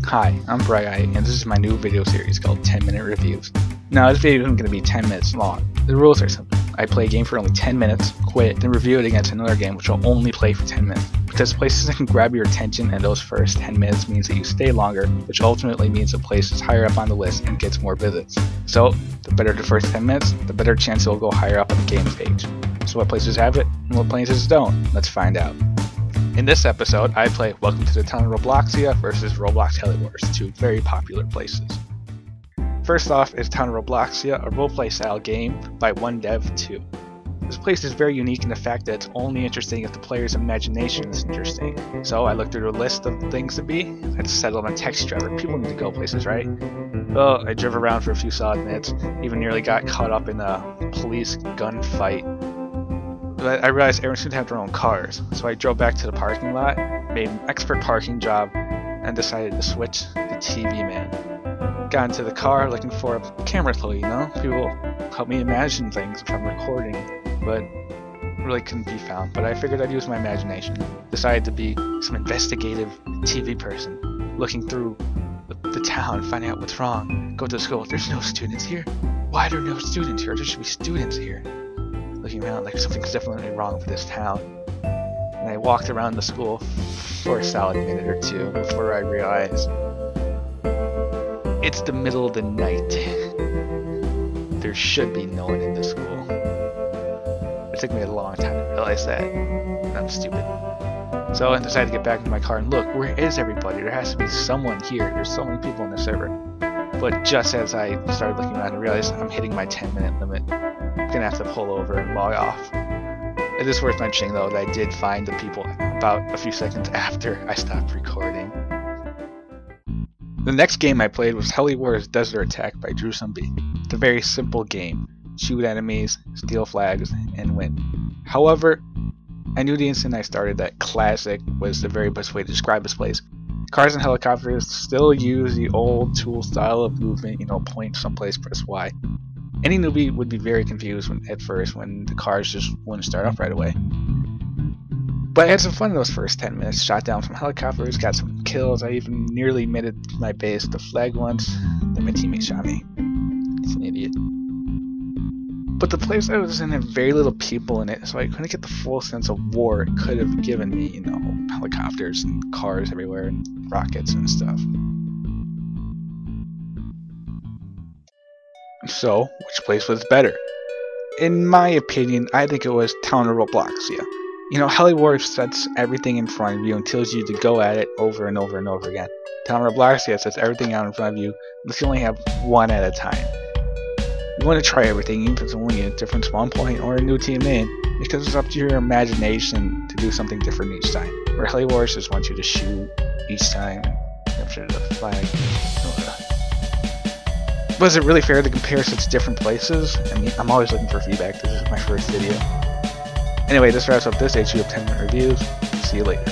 Hi, I'm Bright Eye, and this is my new video series called 10-Minute Reviews. Now, this video isn't going to be 10 minutes long. The rules are simple. I play a game for only 10 minutes, quit, then review it against another game which will only play for 10 minutes. But there's places that can grab your attention, and those first 10 minutes means that you stay longer, which ultimately means the place is higher up on the list and gets more visits. So, the better the first 10 minutes, the better chance it will go higher up on the game's page. So what places have it, and what places don't? Let's find out. In this episode, I play Welcome to the Town of Robloxia versus Roblox Heli, two very popular places. First off is Town of Robloxia, a roleplay style game by One Dev 2. This place is very unique in the fact that it's only interesting if the player's imagination is interesting. So I looked through the list of things to be, I had to settle on a taxi driver. People need to go places, right? Well, I drove around for a few solid minutes, even nearly got caught up in a police gunfight. But I realized everyone should have their own cars, so I drove back to the parking lot, made an expert parking job, and decided to switch to TV Man. Got into the car looking for a camera tool, you know? People help me imagine things if I'm recording, but really couldn't be found. But I figured I'd use my imagination. Decided to be some investigative TV person, looking through the town, finding out what's wrong. Go to school, there's no students here. Why are there no students here? There should be students here. Looking around like something's definitely wrong with this town. And I walked around the school for a solid minute or two before I realized it's the middle of the night. There should be no one in the school. It took me a long time to realize that. I'm stupid. So I decided to get back into my car and look, where is everybody? There has to be someone here. There's so many people on the server. But just as I started looking around, I realized I'm hitting my 10-minute limit. I'm gonna have to pull over and log off. It is worth mentioning though that I did find the people about a few seconds after I stopped recording. The next game I played was Heli Desert Attack by Drew Zombie. It's a very simple game. Shoot enemies, steal flags, and win. However, I knew the instant I started that classic was the very best way to describe this place. Cars and helicopters still use the old tool style of movement, you know, point someplace, press Y. Any newbie would be very confused at first when the cars just wouldn't start up right away. But I had some fun in those first 10 minutes, shot down some helicopters, got some kills, I even nearly made it to my base with the flag once, then my teammate shot me. He's an idiot. But the place I was in had very little people in it, so I couldn't get the full sense of war it could have given me, you know, helicopters and cars everywhere and rockets and stuff. So, which place was better? In my opinion, I think it was Town of Robloxia. You know, Heli sets everything in front of you and tells you to go at it over and over and over again. Town of Robloxia sets everything out in front of you, unless you only have one at a time. You want to try everything, even if it's only a different spawn point or a new team name, because it's up to your imagination to do something different each time. Where Heli just wants you to shoot each time, capture the flag. Was it really fair to compare such different places? I mean, I'm always looking for feedback. This is my first video. Anyway, this wraps up this issue of 10-Minute Reviews. See you later.